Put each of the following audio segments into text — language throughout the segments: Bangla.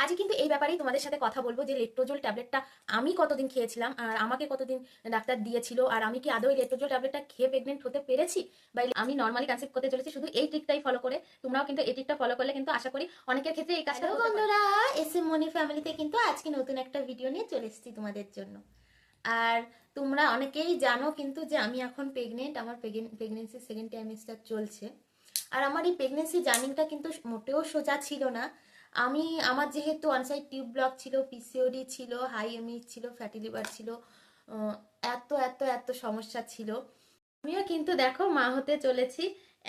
আজকে কিন্তু এই ব্যাপারেই তোমাদের সাথে কথা বলবো যে লেট্রোজোল ট্যাবলেটটা আমি কতদিন খেয়েছিলাম আর আমাকে কতদিন ডাক্তার দিয়েছিল, আর আমি কি আদৌ এই লেট্রোজোল ট্যাবলেটটা খেয়ে প্রেগনেন্ট হতে পেরেছি, বা আমি নর্মালি কনসেপ্ট করতে চলেছি শুধু এই ট্রিকটাই ফলো করে। তোমরাও কিন্তু এই ট্রিকটা ফলো করলে কিন্তু আশা করি অনেকের ক্ষেত্রে এই কাজটা হতে পারে। বন্ধুরা, এসএম মনি ফ্যামিলিতে কিন্তু আজকে নতুন একটা ভিডিও নিয়ে চলে এসেছি তোমাদের জন্য। আর তোমরা অনেকেই জানো কিন্তু যে আমি এখন প্রেগনেন্ট, আমার প্রেগনেন্সি সেকেন্ড ট্রাইমেস্টার চলছে। আর আমার এই প্রেগনেন্সি জার্নিটা কিন্তু মোটেও সোজা ছিল না। আমার যেহেতু ওয়ান সাইড টিউব ব্লক ছিল, পিসিওডি ছিল, হাই এমএইচ ছিল, ফ্যাটি লিভার ছিল, এত এত এত সমস্যা ছিল। আমিও কিন্তু দেখো মা হতে চলেছি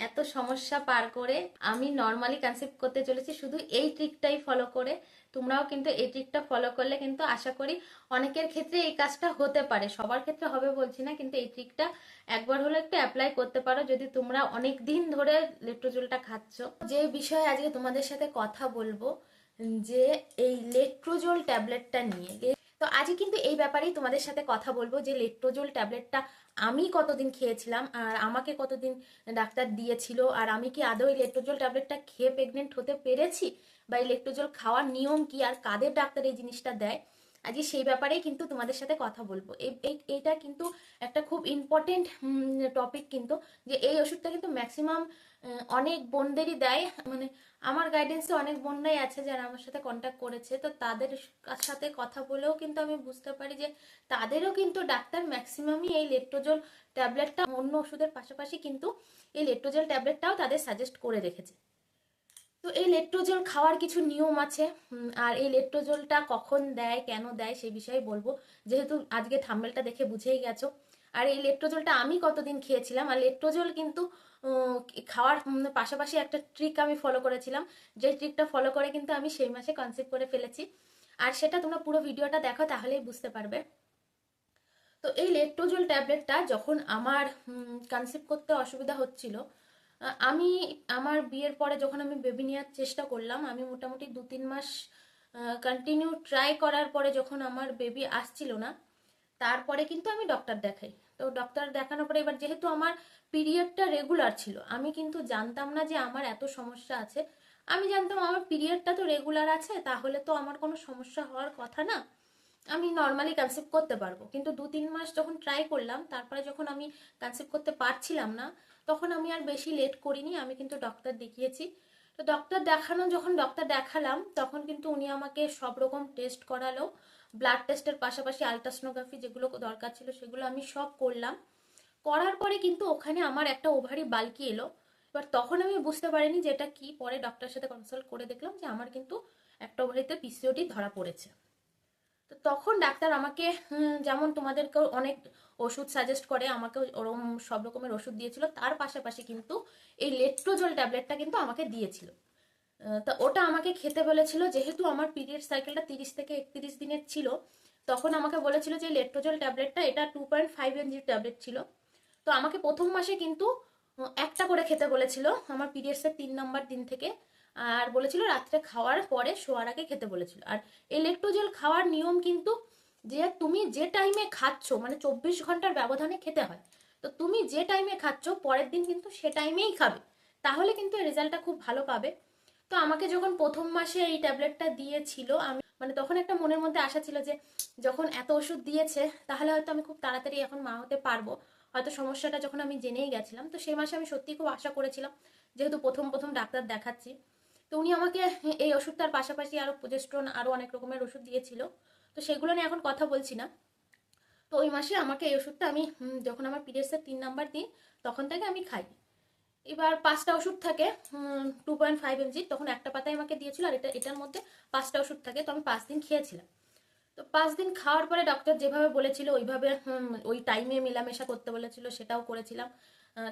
এত সমস্যা পার করে। আমি নর্মালি কনসেপ্ট করতে চলেছি শুধু এই ট্রিকটাই ফলো করে। তোমরাও কিন্তু এই ট্রিকটা ফলো করলে কিন্তু আশা করি অনেকের ক্ষেত্রে এই কাজটা হতে পারে, সবার ক্ষেত্রে হবে বলছি না, কিন্তু এই ট্রিকটা একবার হলে একটু অ্যাপ্লাই করতে পারো যদি তোমরা অনেক দিন ধরে লেট্রোজোলটা খাচ্ছ। যে বিষয়ে আজকে তোমাদের সাথে কথা বলবো, যে এই লেট্রোজোল ট্যাবলেটটা নিয়ে। তো আজকে কিন্তু এই ব্যাপারেই তোমাদের সাথে কথা বলবো যে লেট্রোজোল ট্যাবলেটটা আমি কতদিন খেয়েছিলাম আর আমাকে কতদিন ডাক্তার দিয়েছিল, আর আমি কি আদৌ এই লেট্রোজোল ট্যাবলেটটা খেয়ে প্রেগনেন্ট হতে পেরেছি, বা এই লেট্রোজোল খাওয়ার নিয়ম কি আর কাদের ডাক্তার এই জিনিসটা দেয়। আজকে সেই ব্যাপারেই কিন্তু তোমাদের সাথে কথা বলবো। এইটা কিন্তু একটা খুব ইম্পর্টেন্ট টপিক কিন্তু, যে এই ওষুধটা কিন্তু ম্যাক্সিমাম অনেক বোনদেরই দেয়। মানে আমার গাইডেন্সে অনেক বোনরাই আছে যারা আমার সাথে কন্ট্যাক্ট করেছে, তো তাদের সাথে কথা বলেও কিন্তু আমি বুঝতে পারি যে তাদেরও কিন্তু ডাক্তার ম্যাক্সিমামই এই লেট্রোজোল ট্যাবলেটটা অন্য ওষুধের পাশাপাশি কিন্তু এই লেট্রোজোল ট্যাবলেটটাও তাদের সাজেস্ট করে রেখেছে। তো এই লেট্রোজোল খাওয়ার কিছু নিয়ম আছে, আর এই লেট্রোজোলটা কখন দেয় কেন দেয় সেই বিষয়ে বলবো, যেহেতু আজকে থাম্বনেলটা দেখে বুঝেই গেছো। আর এই লেট্রোজোলটা আমি কতদিন খেয়েছিলাম, আর লেট্রোজোল কিন্তু খাওয়ার পাশাপাশি একটা ট্রিক আমি ফলো করেছিলাম, যে ট্রিকটা ফলো করে কিন্তু আমি সেই মাসে কনসিভ করে ফেলেছি। আর সেটা তোমরা পুরো ভিডিওটা দেখো তাহলেই বুঝতে পারবে। তো এই লেট্রোজোল ট্যাবলেটটা যখন আমার কনসিভ করতে অসুবিধা হচ্ছিল, আমি আমার বিয়ের পরে যখন আমি বেবি নেওয়ার চেষ্টা করলাম, আমি মোটামুটি 2-3 মাস কন্টিনিউ ট্রাই করার পরে যখন আমার বেবি আসছিল না, তারপরে কিন্তু আমি ডক্টর দেখাই। তো ডক্টর দেখানোর পরে এবার যেহেতু আমার পিরিয়ডটা রেগুলার ছিল, আমি কিন্তু জানতাম না যে আমার এত সমস্যা আছে। আমি জানতাম আমার পিরিয়ডটা তো রেগুলার আছে, তাহলে তো আমার কোনো সমস্যা হওয়ার কথা না, আমি নর্মালি কনসিভ করতে পারবো। কিন্তু 2-3 মাস যখন ট্রাই করলাম, তারপরে যখন আমি কনসিভ করতে পারছিলাম না, তখন আমি আর বেশি লেট করিনি, আমি কিন্তু ডক্টর দেখিয়েছি। তো ডক্টর দেখালাম তখন কিন্তু উনি আমাকে সব রকম টেস্ট করালো, ব্লাড টেস্টের পাশাপাশি আলট্রাসোনোগ্রাফি যেগুলো দরকার ছিল সেগুলো আমি সব করলাম। করার পরে কিন্তু ওখানে আমার একটা ওভারি বাল্কি এলো। এবার তখন আমি বুঝতে পারিনি যে এটা কি, পরে ডক্টরের সাথে কনসাল্ট করে দেখলাম যে আমার কিন্তু একটা ওভারিতে পিসিওডি ধরা পড়েছে। তো তখন ডাক্তার আমাকে যেমন তোমাদেরকেও অনেক ওষুধ সাজেস্ট করে, আমাকে ওরকম সব রকমের ওষুধ দিয়েছিল, তার পাশাপাশি কিন্তু এই লেট্রোজোল ট্যাবলেটটা কিন্তু আমাকে দিয়েছিল। তা ওটা আমাকে খেতে বলেছিল, যেহেতু আমার পিরিয়ড সাইকেলটা 30 থেকে 31 দিনের ছিল, তখন আমাকে বলেছিল যে লেট্রোজোল ট্যাবলেটটা, এটা 2.5 mg ট্যাবলেট ছিল। তো আমাকে প্রথম মাসে কিন্তু একটা করে খেতে বলেছিল আমার পিরিয়ডসের 3 নম্বর দিন থেকে, আর বলেছিল রাত্রে খাওয়ার পরে শোয়ার আগে খেতে বলেছিল। আর এই লেট্রোজেল খাওয়ার নিয়ম কিন্তু, যে তুমি যে টাইমে খাচ্ছ মানে 24 ঘন্টার ব্যবধানে খেতে হয়। তো তুমি যে টাইমে খাচ্ছ পরের দিন কিন্তু সে টাইমেই খাবে, তাহলে কিন্তু রেজাল্টটা খুব ভালো পাবে। তো আমাকে যখন প্রথম মাসে এই ট্যাবলেটটা দিয়েছিল, আমি মানে তখন একটা মনের মধ্যে আশা ছিল যে যখন এত ওষুধ দিয়েছে তাহলে হয়তো আমি খুব তাড়াতাড়ি এখন মা হতে পারবো, হয়তো সমস্যাটা যখন আমি জেনেই গেছিলাম। তো সেই মাসে আমি সত্যিই খুব আশা করেছিলাম, যেহেতু প্রথম প্রথম ডাক্তার দেখাচ্ছি। তো উনি আমাকে এই ওষুধটার পাশাপাশি আরো প্রজেস্ট্রন আরো অনেক রকমের ওষুধ দিয়েছিল, তো সেগুলো নিয়ে এখন কথা বলছি না। তো ওই মাসে আমাকে এই ওষুধটা আমি যখন আমার পিরিয়ডসের 3 নম্বর দিন তখন থেকে আমি খাই। এবার 5টা ওষুধ থাকে 2.5 mg, তখন একটা পাতায় আমাকে দিয়েছিল, আর এটার মধ্যে 5টা ওষুধ থাকে। তো আমি 5 দিন খেয়েছিলাম। তো 5 দিন খাওয়ার পরে ডক্টর যেভাবে বলেছিল ওইভাবে ওই টাইমে মেলামেশা করতে বলেছিল, সেটাও করেছিলাম।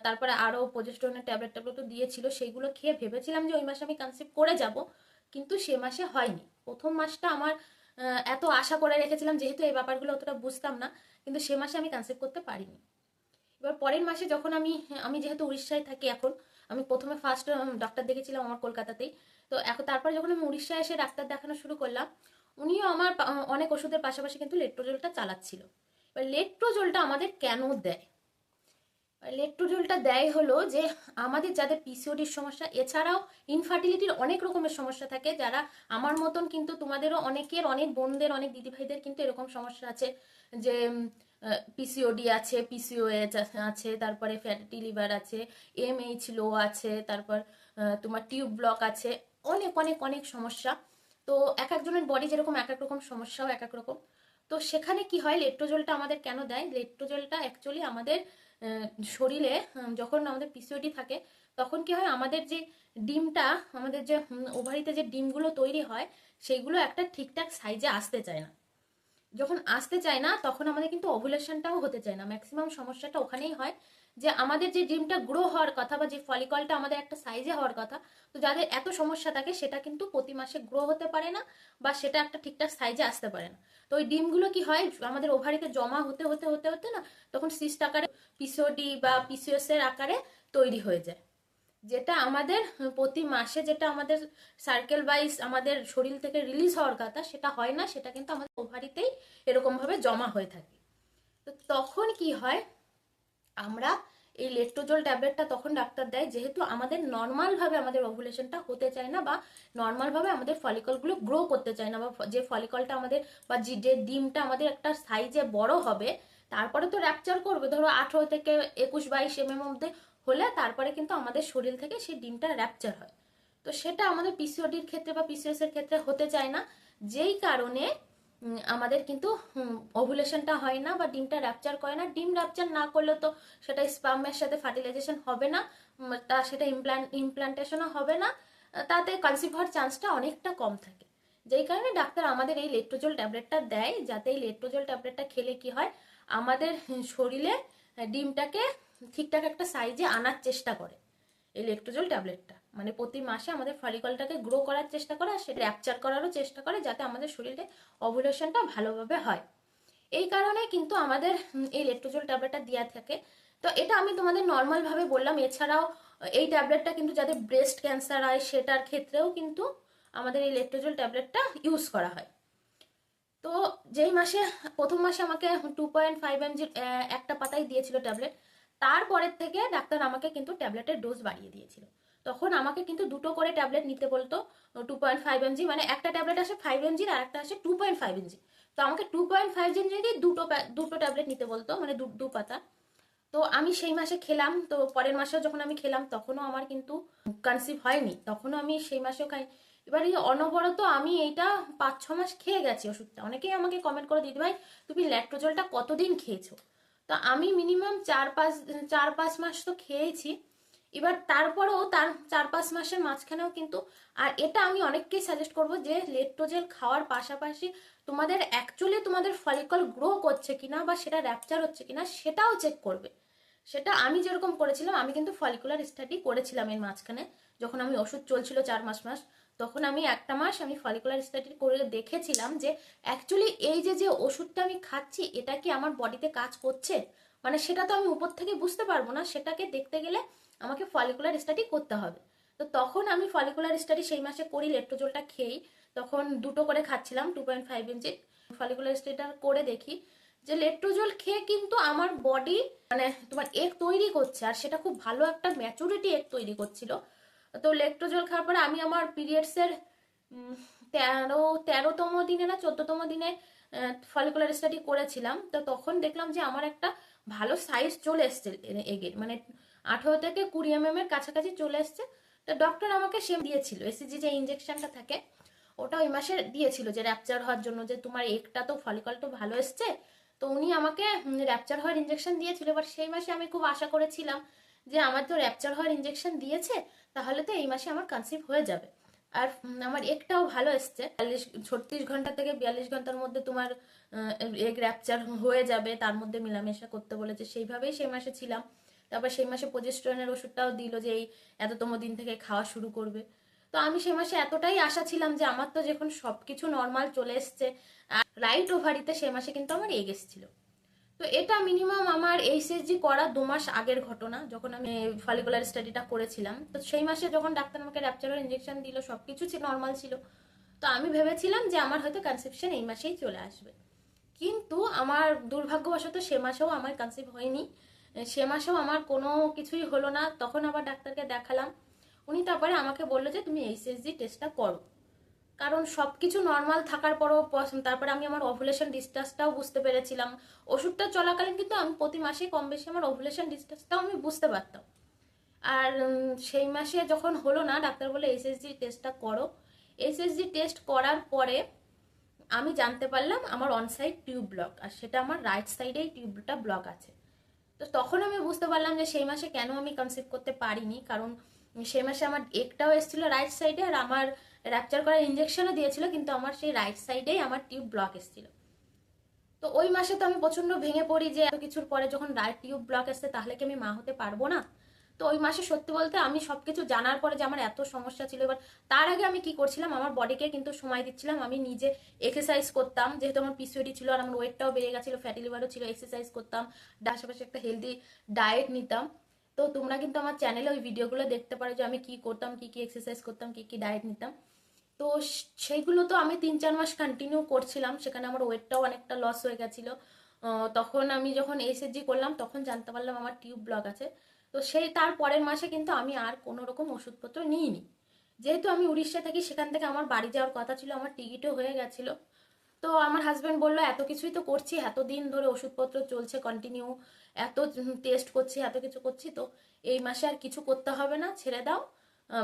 তারপরে আরও প্রজেস্টেরনের ট্যাবলেটও দিয়েছিল, সেইগুলো খেয়ে ভেবেছিলাম যে ওই মাসে আমি কনসিভ করে যাব, কিন্তু সে মাসে হয়নি। প্রথম মাসটা আমার এত আশা করে রেখেছিলাম, যেহেতু এই ব্যাপারগুলো অতটা বুঝতাম না, কিন্তু সে মাসে আমি কনসিভ করতে পারিনি। এবার পরের মাসে যখন আমি যেহেতু উড়িষ্যায় থাকি এখন, আমি প্রথমে ফার্স্ট ডাক্তার দেখেছিলাম আমার কলকাতাতেই। তো এখন তারপরে যখন আমি উড়িষ্যায় এসে ডাক্তার দেখানো শুরু করলাম, উনিও আমার অনেক ওষুধের পাশাপাশি কিন্তু লেট্রোজোলটা চালাচ্ছিল। এবার লেট্রোজোলটা আমাদের কেন দেয়, লেট্রোজোলটা দেয় হলো যে আমাদের যাদের পিসিওডির সমস্যা, এছাড়াও ইনফার্টিলিটির অনেক রকমের সমস্যা থাকে, যারা আমার মতন কিন্তু তোমাদেরও অনেকের, অনেক বোনদের, অনেক দিদিভাইদের কিন্তু এরকম সমস্যা আছে যে পিসিওডি আছে, পিসিওএস আছে, তারপরে ফ্যাটি লিভার আছে, এমএইচ লো আছে, তারপর তোমার টিউব ব্লক আছে, অনেক অনেক অনেক সমস্যা। তো এক একজনের বডি যেরকম এক এক রকম সমস্যাও এক এক রকম। তো সেখানে কি হয়, লেট্রোজোলটা আমাদের কেন দেয়? লেট্রোজোলটা অ্যাকচুয়ালি আমাদের আহ, শরীরে যখন আমাদের পিসিওডি থাকে তখন কি হয়, আমাদের যে ডিমটা, আমাদের যে ওভারিতে যে ডিমগুলো তৈরি হয় সেইগুলো একটা ঠিকঠাক সাইজে আসতে চায় না। যখন আসতে চায় না তখন আমাদের কিন্তু ওভুলেশনটাও হতে চায় না। ম্যাক্সিমাম সমস্যাটা ওখানেই হয় যে আমাদের যে ডিমটা গ্রো হওয়ার কথা বা যে ফলিকলটা আমাদের একটা সাইজে হওয়ার কথা, তো যাদের এত সমস্যা থাকে সেটা কিন্তু প্রতি মাসে গ্রো হতে পারে না বা সেটা একটা ঠিকঠাক সাইজে আসতে পারে না। তো ওই ডিমগুলো কি হয়, আমাদের ওভারিতে জমা হতে হতে হতে হতে না তখন সিস্ট আকারে পিসিওডি বা পিসিওএস এর আকারে তৈরি হয়ে যায়, যেটা আমাদের প্রতি মাসে যেটা আমাদের সার্কেল ওয়াইজ আমাদের শরীর থেকে রিলিজ হওয়ার কথা সেটা হয় না, সেটা কিন্তু আমাদের ওভারিতেই এরকম ভাবে জমা হয়ে থাকে। তো তখন কি হয়, আমরা এই লেট্রোজোল ট্যাবলেটটা তখন ডাক্তার দেয়, যেহেতু আমাদের নর্মাল ভাবে আমাদের ওভুলেশনটা হতে চায় না বা নর্মাল ভাবে আমাদের ফলিকলগুলো গ্রো করতে চায় না, বা যে ফলিকলটা আমাদের বা যে ডিমটা আমাদের একটা সাইজে বড় হবে, তারপরে তো র্যাপচার করবে, ধরো 18 থেকে 21-22 মধ্যে হলে তারপরে কিন্তু আমাদের শরীর থেকে সেই ডিমটা র্যাপচার হয়। তো সেটা আমাদের পিসিওডির ক্ষেত্রে বা পিসিওএস এর ক্ষেত্রে হতে চায় না, যেই কারণে আমাদের কিন্তু ওভুলেশনটা হয় না বা ডিমটা র্যাপচার করে না। ডিম র্যাপচার না করলে তো সেটা স্পার্মের সাথে ফার্টিলাইজেশন হবে না, তা সেটা ইমপ্লান্টেশনও হবে না, তাতে কনসিভ হওয়ার চান্সটা অনেকটা কম থাকে। যেই কারণে ডাক্তার আমাদের এই লেট্রোজোল ট্যাবলেটটা দেয়, যাতে এই লেট্রোজোল ট্যাবলেটটা খেলে কি হয়, আমাদের শরীরে ডিমটাকে ঠিকঠাক একটা সাইজে আনার চেষ্টা করে। এই লেকটোজোল ট্যাবলেটটা মানে প্রতি মাসে আমাদের ফলিকলটাকে গ্রো করার চেষ্টা করে, আর সেটা র্যাপচার করারও চেষ্টা করে, যাতে আমাদের শরীরে ওভুলেশনটা ভালোভাবে হয়। এই কারণে কিন্তু আমাদের এই লেকটোজোল ট্যাবলেটটা দেওয়া থাকে। তো এটা আমি তোমাদের নর্মাল ভাবে বললাম, এছাড়াও এই ট্যাবলেটটা কিন্তু যাদের ব্রেস্ট ক্যান্সার হয় সেটার ক্ষেত্রেও কিন্তু আমাদের এই লেকটোজোল ট্যাবলেটটা ইউজ করা হয়। তো যেই মাসে প্রথম মাসে আমাকে 2.5 mg একটা পাতায় দিয়েছিল ট্যাবলেট, তারপরের থেকে ডাক্তার আমাকে কিন্তু ট্যাবলেটের ডোজ বাড়িয়ে দিয়েছিল। তখন আমাকে কিন্তু দুটো করে ট্যাবলেট নিতে বলতো। 2.5 mg মানে একটা ট্যাবলেট আসে 5 mg আর একটা আসে 2.5 mg। তো আমাকে 2.5 mg দুটো দুটো ট্যাবলেট নিতে বলতো, মানে দু পাতা। তো আমি সেই মাসে খেলাম, তো পরের মাসেও যখন আমি খেলাম তখনও আমার কিন্তু কনসিভ হয়নি, তখনও আমি সেই মাসেও খাই। এবার এই অনবরত আমি এইটা 5-6 মাস খেয়ে গেছি ওষুধটা। অনেকেই আমাকে কমেন্ট করে, দিদি ভাই তুমি ল্যাক্টোজলটা কতদিন খেয়েছো? তো আমি মিনিমাম 4-5 মাস তো খেয়েছি। এবার তারপরেও তার 4-5 মাসের মাঝখানেও কিন্তু, আর এটা আমি অনেককেই সাজেস্ট করবো যে লেট্রোজেল খাওয়ার পাশাপাশি তোমাদের অ্যাকচুয়ালি তোমাদের ফলিকল গ্রো করছে কিনা বা সেটা র্যাপচার হচ্ছে কিনা সেটাও চেক করবে। সেটা আমি যেরকম করেছিলাম, আমি কিন্তু ফলিকুলার স্টাডি করেছিলাম এর মাঝখানে, যখন আমি ওষুধ চলছিল 4 মাস, তখন আমি একটা মাস আমি ফলিকুলার স্টাডি করে দেখেছিলাম যে অ্যাকচুয়ালি এই যে যে ওষুধটা আমি খাচ্ছি এটা কি আমার বডিতে কাজ করছে। মানে সেটা তো আমি উপর থেকে বুঝতে পারবো না, সেটাকে দেখতে গেলে আমাকে ফলিকুলার স্টাডি করতে হবে। তো তখন আমি ফলিকুলার স্টাডি সেই মাসে করি, লেট্রোজোলটা খেয়েই। তখন দুটো করে খাচ্ছিলাম 2.5 mg। ফলিকুলার স্টাডিটা করে দেখি যে লেট্রোজোল খেয়ে কিন্তু আমার বডি মানে তোমার এগ তৈরি করছে, আর সেটা খুব ভালো একটা ম্যাচুরিটি এগ তৈরি করছিল। তো লেট্রোজোল খাওয়ার পরে আমি আমার পিরিয়ডসের 13তম দিনে না 14তম দিনে ফলিকুলার স্টাডি করেছিলাম। তো তখন দেখলাম যে আমার একটা ভালো সাইজ চলে এসছে এগের, মানে 18 থেকে 20 mm এর কাছাকাছি চলে এসছে। তো ডক্টর আমাকে সেম দিয়েছিল, এসিজি যে ইঞ্জেকশনটা থাকে ওটা ওই মাসে দিয়েছিল, যে র্যাপচার হওয়ার জন্য, যে তোমার এগটা তো ফলিকল তো ভালো এসছে। তো উনি আমাকে র্যাপচার হওয়ার ইঞ্জেকশন দিয়েছিল। এবার সেই মাসে আমি খুব আশা করেছিলাম যে আমার তো র্যাপচার হওয়ার ইঞ্জেকশন দিয়েছে, তাহলে তো এই মাসে আমার কনসিভ হয়ে যাবে। আর আমার এগটাও ভালো এসছে, 36 ঘন্টা থেকে 42 ঘন্টার মধ্যে তোমার এগ র্যাপচার হয়ে যাবে, তার মধ্যে মেলামেশা করতে বলেছে, সেইভাবেই সেই মাসে ছিলাম। তারপর সেই মাসে প্রজেস্টেরনের ওষুধটাও দিল যে এই এততম দিন থেকে খাওয়া শুরু করবে। তো আমি সেই মাসে এতটাই আশা ছিলাম যে আমার তো যখন সবকিছু নর্মাল চলে এসছে, রাইট ওভারিতে সেই মাসে কিন্তু আমার এগ এসেছিল। তো এটা মিনিমাম আমার এইচএসজি করা 2 মাস আগের ঘটনা, যখন আমি ফলিকুলার স্টাডিটা করেছিলাম। তো সেই মাসে যখন ডাক্তার আমাকে র্যাপচারের ইঞ্জেকশন দিল, সবকিছু নর্মাল ছিল। তো আমি ভেবেছিলাম যে আমার হয়তো কনসেপশন এই মাসেই চলে আসবে, কিন্তু আমার দুর্ভাগ্যবশত সে মাসেও আমার কনসিভ হয়নি। সে মাসেও আমার কোনো কিছুই হলো না। তখন আবার ডাক্তারকে দেখালাম, উনি তারপরে আমাকে বললো যে তুমি এইচএসজি টেস্টটা করো। কারণ সব কিছু নর্মাল থাকার পরও তারপরে আমি আমার ওভুলেশন ডিসচার্জটাও বুঝতে পেরেছিলাম। ওষুধটা চলাকালীন কিন্তু আমি প্রতি মাসে কম বেশি আমার ওভুলেশন ডিসচার্জটাও আমি বুঝতে পারতাম। আর সেই মাসে যখন হলো না, ডাক্তার বলে এসএসজি টেস্টটা করো। এসএসজি টেস্ট করার পরে আমি জানতে পারলাম আমার অন সাইড টিউব ব্লক, আর সেটা আমার রাইট সাইডেই টিউবটা ব্লক আছে। তো তখন আমি বুঝতে পারলাম যে সেই মাসে কেন আমি কনসিভ করতে পারিনি, কারণ সেই মাসে আমার একটাও এসেছিল রাইট সাইডে, আর আমার র্যাপচার করার ইঞ্জেকশনও দিয়েছিল, কিন্তু আমার সেই রাইট সাইডেই আমার টিউব ব্লক এসেছিল। তো ওই মাসে তো আমি প্রচন্ড ভেঙে পড়ি যে এত কিছুর পরে যখন রাইট টিউব ব্লক আসছে তাহলে কি আমি মা হতে পারবো না। তো ওই মাসে সত্যি বলতে আমি সবকিছু জানার পরে যে আমার এত সমস্যা ছিল, এবার তার আগে আমি কি করছিলাম, আমার বডিকে কিন্তু সময় দিচ্ছিলাম। আমি নিজে এক্সারসাইজ করতাম, যেহেতু আমার পিসিওডি ছিল আর আমার ওয়েটটাও বেড়ে গেছিল, ফ্যাটি লিভারও ছিল, এক্সারসাইজ করতাম, আশেপাশে একটা হেলদি ডায়েট নিতাম। তো তোমরা কিন্তু আমার চ্যানেলে ওই ভিডিওগুলো দেখতে পারো যে আমি কি করতাম, কি কি এক্সারসাইজ করতাম, কি কি ডায়েট নিতাম। তো সেইগুলো তো আমি 3-4 মাস কন্টিনিউ করছিলাম, সেখানে আমার ওয়েটটাও অনেকটা লস হয়ে গেছিলো। তখন আমি যখন এসএসজি করলাম তখন জানতে পারলাম আমার টিউব ব্লক আছে। তো সেই তার পরের মাসে কিন্তু আমি আর কোনো রকম ওষুধপত্র নিইনি। যেহেতু আমি উড়িষ্যা থাকি, সেখান থেকে আমার বাড়ি যাওয়ার কথা ছিল, আমার টিকিটও হয়ে গেছিলো। তো আমার হাজব্যান্ড বললো এত কিছুই তো করছি, এতদিন ধরে ওষুধপত্র চলছে কন্টিনিউ, এত টেস্ট করছি, এত কিছু করছি, তো এই মাসে আর কিছু করতে হবে না, ছেড়ে দাও,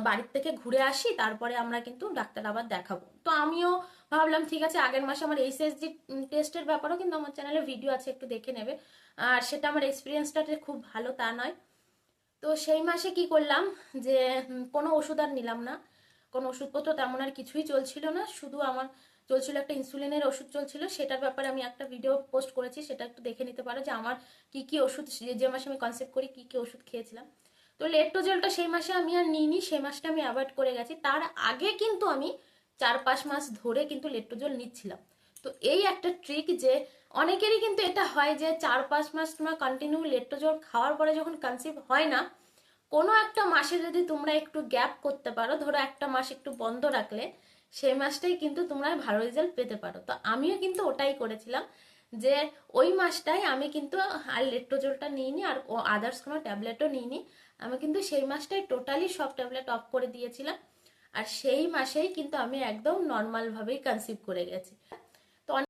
বাড়ির থেকে ঘুরে আসি, তারপরে আমরা কিন্তু ডাক্তার আবার দেখাবো। তো আমিও ভাবলাম ঠিক আছে, আগের মাসে আমার এইচএসজি টেস্টের ব্যাপারেও কিন্তু আমার চ্যানেলে ভিডিও আছে, একটু দেখে নেবে। আর সেটা আমার এক্সপিরিয়েন্সটা যে খুব ভালো তা নয়। তো সেই মাসে কি করলাম যে কোনো ওষুধ আর নিলাম না, কোনো ওষুধপত্র তেমন আর কিছুই চলছিল না, শুধু আমার চলছিল একটা ইনসুলিনের ওষুধ চলছিল। সেটার ব্যাপারে আমি একটা ভিডিও পোস্ট করেছি, সেটা একটু দেখে নিতে পারো যে আমার কি কি ওষুধ, যে মাসে আমি কনসেপ্ট করি কি কি ওষুধ খেয়েছিলাম। তো লেট্রোজেলটা সেই মাসে আমি আর নিইনি, সেই মাসটা আমি অ্যাভয়েড করে গেছি। তার আগে কিন্তু আমি 4-5 মাস ধরে কিন্তু লেট্রোজেল নিচ্ছিলাম। তো এই একটা ট্রিক যে অনেকেরই কিন্তু এটা হয় যে 4-5 মাস তোমার কন্টিনিউ লেট্রোজেল খাওয়ার পরে যখন কনসিভ হয় না, কোনো একটা মাসে যদি তোমরা একটু গ্যাপ করতে পারো, ধরো একটা মাস একটু বন্ধ রাখলে, সেই মাসটাই কিন্তু তোমরা ভালো রেজাল্ট পেতে পারো। তো আমিও কিন্তু ওটাই করেছিলাম, যে ওই মাসটাই আমি কিন্তু আর লেট্রোজেলটা নিইনি, আর আদার্স কোনো ট্যাবলেটও নিইনি। আমি কিন্তু সেই মাসটাই টোটালি সব ট্যাবলেট অফ করে দিয়েছিলাম, আর সেই মাসেই কিন্তু আমি একদম নর্মাল ভাবেই কনসিভ করে গেছি।